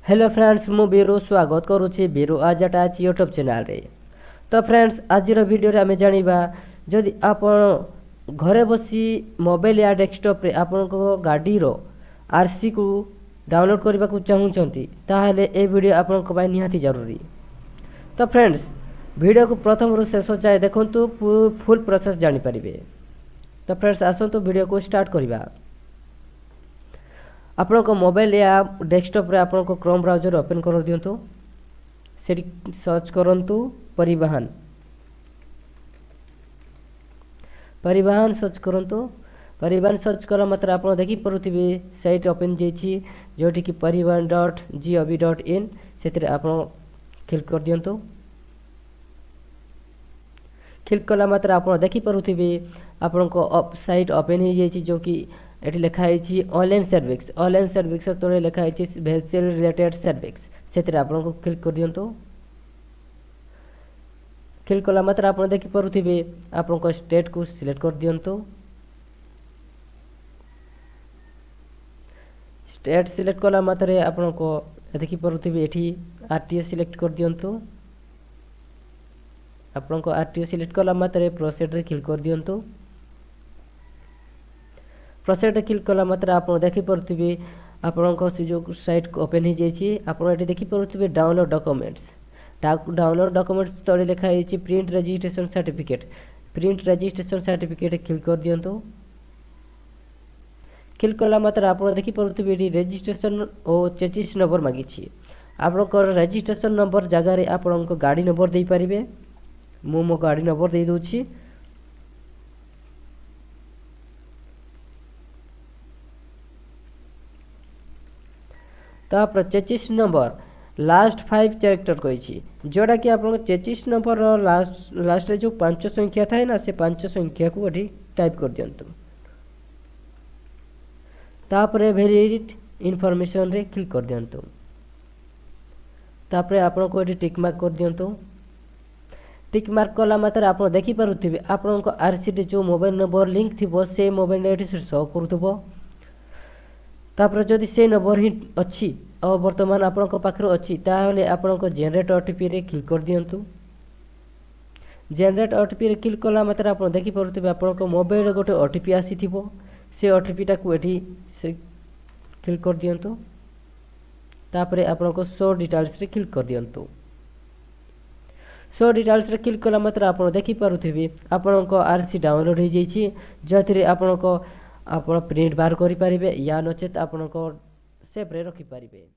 Hello friends मु बीरू स्वागत करुच्ची बीरू आज अटैच यूट्यूब चैनल रे। तो फ्रेंड्स आज वीडियो रे आमे जानिबा जदि आपण घरे बसी मोबाइल या डेस्कटॉप रे आपण को गाड़ी रो आरसी को डाउनलोड करबा को चाहूचंती ताहले ए वीडियो आपण को बाय निहाती जरूरी। तो फ्रेंड्स वीडियो को प्रथम रु शेष जाए देखंतु फुल प्रोसेस जानि परिबे। तो फ्रेंड्स आसंतु वीडियो को स्टार्ट करिबा। आपण को मोबाइल या डेस्कटॉप रे आपण को क्रोम ब्राउजर ओपन कर दियंतु। सेठी सर्च करंतु परिवहन परिवहन सर्च करंतु। परिवहन सर्च करा मात्र आपण देखि परुथिबे साइट ओपन जेछि जोठी कि परिवहन.gov.in सेतिर आपण क्लिक कर दियंतु। क्लिक कला मात्र आपण देखि परुथिबे आपण को साइट ओपन हो जेछि जो कि एटी लिखा है ऑनलाइन सर्विस तले लिखा है भेजिटेल रिलेटेड सर्विस से आपन को क्लिक कर दियंतु। क्लिक कला मात्र आपन देखि परुथिबे आपन को स्टेट को सिलेक्ट कर दियंतु। स्टेट सिलेक्ट कला मात्र आपन को देखि परुथिबे एठी आरटीओ सिलेक्ट कर दियंतु। आपन को आरटीओ सिलेक्ट कला मात्र प्रोसीड रे क्लिक कर दियंतु। प्रोसेस क्लिक कला मात्र आप देखी पड़े आपण सुजोग साइट ओपन हो जाइए। आप देखी पड़े डाउनलोड डॉक्यूमेंट्स तले लिखा है प्रिंट रजिस्ट्रेशन सर्टिफिकेट क्लिक कर दियंतु। क्लिक कला मात्र आप देखी पड़े रजिस्ट्रेशन और चेचिस नंबर मागी आप रजिस्ट्रेशन नंबर जगार आपण गाड़ी नंबर दे पारे। मु मो गाड़ी नंबर दे दूची। तापर चेचिस नंबर लास्ट 5 कैरेक्टर कही जोड़ा कि आप चेचिस नंबर लास्ट रे जो 5 संख्या थाए ना से 5 संख्या को एठी टाइप कर दियंतु। तापर वेरीड इनफॉरमेशन रे क्लिक कर दियंतु। तापर आपन को एठी टिक मार्क कर दियंतु। टिक मार्क कला मात्र आप देखि पारुथिबे आपन को आरसी रे जो मोबाइल नंबर लिंक थिबो से मोबाइल एठी शो करथबो। तापर जदि से नंबर ही अच्छी और वर्तमान आपण पाखरे अच्छी ताहले आपण जेनरेट ओटीपी रे क्लिक कर दियंतु। जेनरेट ओटीपी रे क्लिक कला मात्र आपण देखि पड़ुथिबे आपण मोबाइल गोटे ओटीपी आसीथिबो से ओटीपी टाकू एठी से क्लिक कर दियंतु। तापर आपण शो डिटेल्स रे क्लिक कर दियंतु। शो डिटेल्स रे क्लिक कला मात्र आपण देखि पड़ुथिबे आपण आरसी डाउनलोड हो जाइछि जथिरे आपण प्रिंट बाहर करि पारिबे या नचेत आपण सेव रे रखि पारिबे।